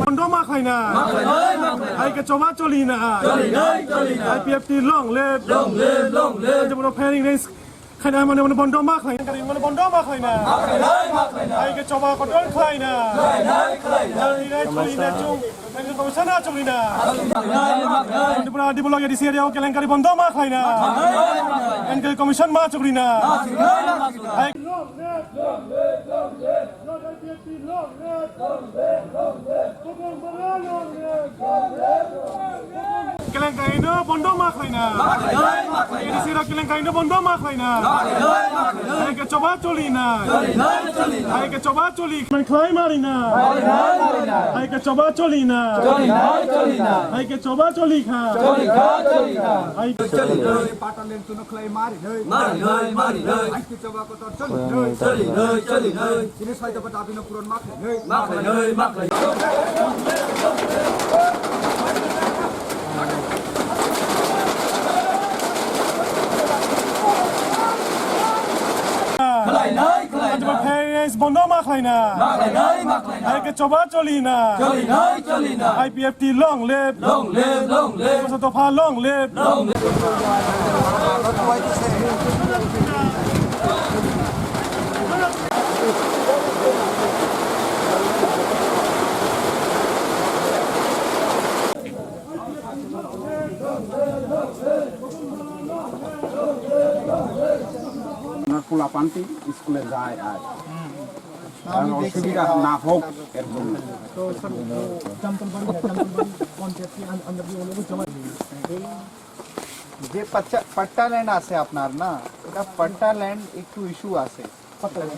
Bondoma khaina ai ke choba cholina IPFT long live jemon pairing race khaina mane bondoma khaina kari mane bondoma khaina ai ke choba kotol khaina cholina chung ai ko sana cholina dipura dibulog edisi area kelengkari bondoma khaina engkel commission ma cholina ai Kelengkaino bondoma khaina edisi area kelengkaino bondoma khaina ai ke choba cholina ai ke choba choli man khlai marina ai ke choba cholina ai ke choba choli kha ai ke choli patanen tuno khlai mari ai ke choba ko tor choli ini saja pada abino puron mak Bondoma khaina ai ke choba cholina IPFT long live Sotofa long live পোলা পান্তি স্কুলে যায় আর অসুবিধা না হোক এর জন্য যে পাট্টা land আছে আপনার না এটা পাট্টা ল্যান্ড একটু ইস্যু আছে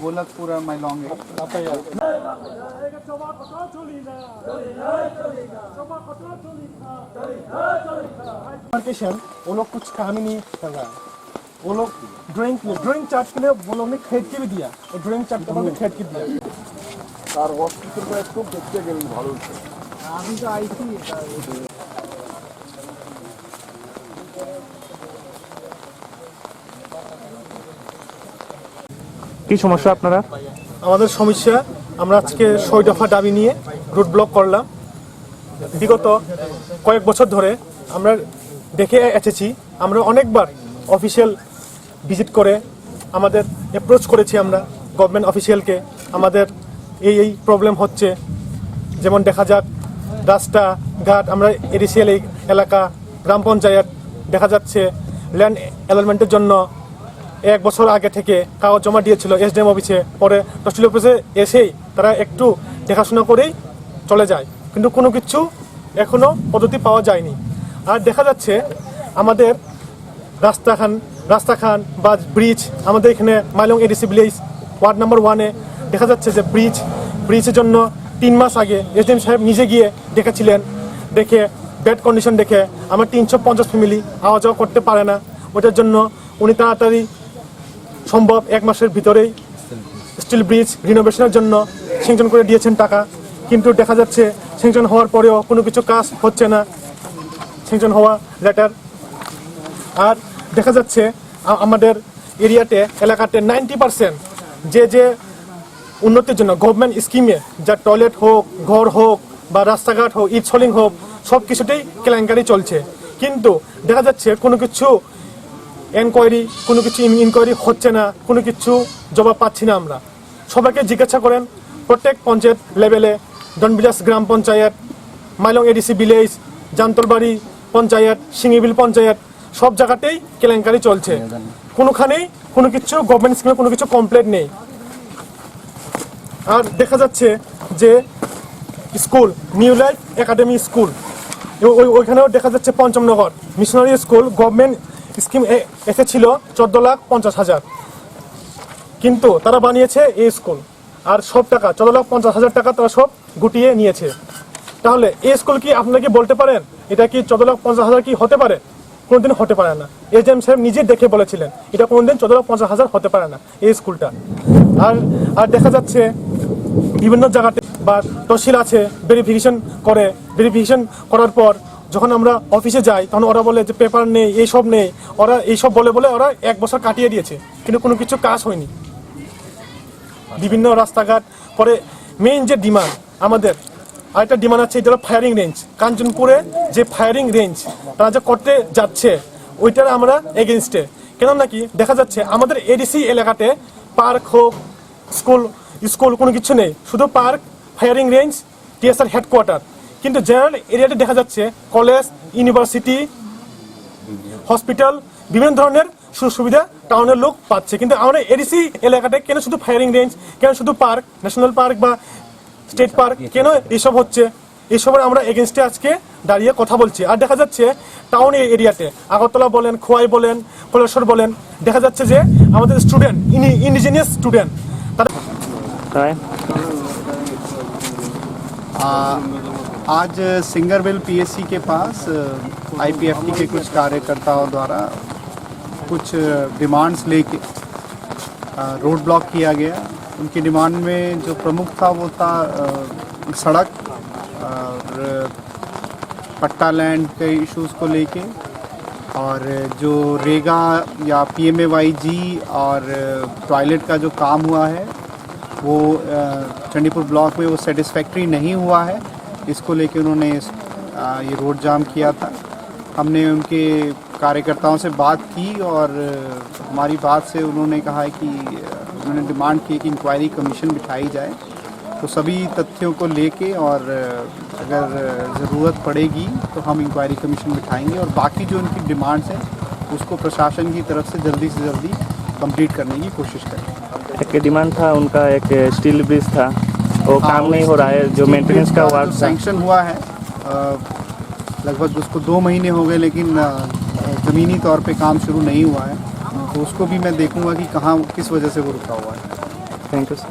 গোলকপুর আর মাইলং वो लोग कुछ काम ही नहीं कर रहा है वो लोग ड्राइंग चार्ट के लिए वो लोग ने खेत के भी दिया और ड्राइंग चार्ट के लिए खेत के दिया তার হসপিটালটা একটু দেখতে গেলে ভালো হতো আমি তো আইছি কি সমস্যা আপনারা আমাদের সমস্যা আমরা আজকে ৬ দফা দাবি নিয়ে রুট ব্লক করলাম বিগত কয়েক বছর ধরে আমরা দেখে এসেছি আমরা অনেকবার অফিসিয়াল ভিজিট করে আমাদের অ্যাপ্রোচ করেছি আমরা গভর্নমেন্ট অফিসিয়ালকে আমাদের এই প্রবলেম হচ্ছে যেমন দেখা যাক রাস্তা ঘাট আমরা এডিসিএল এই এলাকা গ্রাম পঞ্চায়েত দেখা যাচ্ছে ল্যান্ড অ্যালটমেন্টের জন্য 1 বছর আগে থেকে কাগজ জমা দিয়েছিল এসডিএম অফিসে পরে তহসিল অফিসে এসেই তারা একটু দেখাশোনা করেই চলে যায় কিন্তু কোনো কিছু এখনো পদ্ধতি পাওয়া যায়নি আর দেখা যাচ্ছে আমাদের রাস্তা খান বা ব্রিজ আমাদের এখানে Mailong ADC village ward number 1-এ দেখা যাচ্ছে যে ব্রিজের জন্য 3 মাস আগে এসডিএম সাহেব নিজে গিয়ে দেখেছিলেন দেখে ব্যাড কন্ডিশন দেখে আমার 350 ফ্যামিলি আওয়া যাওয়া করতে পারে না ওটার জন্য উনি তাড়াতাড়ি সম্ভব 1 মাসের ভিতরেই স্টিল ব্রিজ রিনোভেশনের জন্য স্যাংশন করে দিয়েছেন টাকা কিন্তু দেখা যাচ্ছে স্যাংশন হওয়ার পরেও কোনো কিছু কাজ হচ্ছে না স্যাংশন হওয়া লেটার আর দেখা যাচ্ছে আমাদের এরিয়াতে এলাকাতে 90% যে উন্নতির জন্য গভর্নমেন্ট স্কিমে যা টয়লেট হোক ঘর হোক বা রাস্তাঘাট হোক ইট সলিং হোক সব কিছুতেই কেলেঙ্কারি চলছে কিন্তু দেখা যাচ্ছে কোনো কিছু ইনকোয়ারি হচ্ছে না কোনো কিছু জবাব পাচ্ছি না আমরা সবাইকে জিজ্ঞাসা করেন প্রত্যেক পঞ্চায়েত লেভেলে ডনবিলাস গ্রাম পঞ্চায়েত মাইলং এডিসি ভিলেজ জান্তলবাড়ি পঞ্চায়েত সিঙ্গিবিল পঞ্চায়েত সব জায়গাতেই কেলেঙ্কারি চলছে কোনোখানেই কোনো কিছু গভর্নমেন্ট স্কিমে কোনো কিছু কমপ্লিট নেই আর দেখা যাচ্ছে যে school new life academy school ওইখানেও দেখা যাচ্ছে পঞ্চমনগর মিশনারি স্কুল গভর্নমেন্ট স্কিম এসেছিল 14,50,000 কিন্তু তারা বানিয়েছে এই স্কুল আর সব টাকা 14,50,000 টাকা তারা সব গুটিয়ে নিয়েছে তাহলে এই স্কুল কি আপনারা কি বলতে পারেন এটা কি 14,50,000 কি হতে পারে কোনোদিন হতে পারে না এসডিএম সাহেব নিজে দেখে বলেছিলেন এটা কোনোদিন 14,50,000 হতে পারে না এই স্কুলটা আর দেখা যাচ্ছে বিভিন্ন জায়গাতে বা তহসিল আছে ভেরিফিকেশন করার পর যখন আমরা অফিসে যাই তখন ওরা বলে যে পেপার নেই, এইসব নেই, ওরা এইসব বলে বলে ওরা 1 বছর কাটিয়ে দিয়েছে, কিন্তু কোনো কিছু কাজ হয়নি। বিভিন্ন রাস্তাঘাট পরে মেইন যে ডিমান্ড আমাদের আরেকটা ডিমান্ড আছে, এটা ফায়ারিং রেঞ্জ। কাঞ্চনপুরে যে ফায়ারিং রেঞ্জ তারা যে করতে যাচ্ছে ওইটার আমরা এগেনস্টে। কেন নাকি দেখা যাচ্ছে আমাদের এডিসি এলাকাতে পার্ক হোক, স্কুল কোনো কিছু নেই, শুধু park, firing range, TSR headquarter. কিন্তু জেনারেল এরিয়াতে দেখা যাচ্ছে কলেজ, ইউনিভার্সিটি, হসপিটাল, বিভিন্ন ধরনের সুযোগ সুবিধা টাউনের লোক পাচ্ছে। কিন্তু আমরা এডিসি এলাকাতে কেন শুধু ফায়ারিং রেঞ্জ, কেন শুধু পার্ক, ন্যাশনাল পার্ক বা স্টেট পার্ক, কেন এইসব হচ্ছে? এইসবের আমরা এগেনস্টে আজকে দাঁড়িয়ে কথা বলছি। আর দেখা যাচ্ছে টাউন এরিয়াতে আগরতলা বলেন, খোয়াই বলেন, কলেশ্বর বলেন, দেখা যাচ্ছে যে আমাদের স্টুডেন্ট, ইন্ডিজিনিয়াস স্টুডেন্ট তারা आज सिंगरवेल पीएससी के पास आईपीएफटी के कुछ कार्यकर्ताओं द्वारा कुछ डिमांड्स लेके रोड ब्लॉक किया गया। उनकी डिमांड में जो प्रमुख था वो था सड़क और पट्टा लैंड के इश्यूज़ को लेके, और जो रेगा या पीएमएवाईजी और टॉयलेट का जो काम हुआ है वो चंडीपुर ब्लॉक में वो सेटिस्फैक्ट्री नहीं हुआ है। इसको लेके उन्होंने ये रोड जाम किया था। हमने उनके कार्यकर्ताओं से बात की और हमारी बात से उन्होंने कहा है कि उन्होंने डिमांड की कि इंक्वायरी कमीशन बिठाई जाए। तो सभी तथ्यों को लेके और अगर ज़रूरत पड़ेगी तो हम इंक्वायरी कमीशन बिठाएंगे और बाकी जो उनकी डिमांड्स हैं उसको प्रशासन की तरफ से जल्दी कंप्लीट करने की कोशिश करेंगे। एक डिमांड था उनका, एक स्टील ब्रिज था, वो काम नहीं हो रहा है, जो मेंटेनेंस का वार्ड सैंक्शन हुआ है लगभग उसको 2 महीने हो गए, लेकिन ज़मीनी तौर पे काम शुरू नहीं हुआ है। तो उसको भी मैं देखूंगा कि कहाँ किस वजह से वो रुका हुआ है। Thank you sir.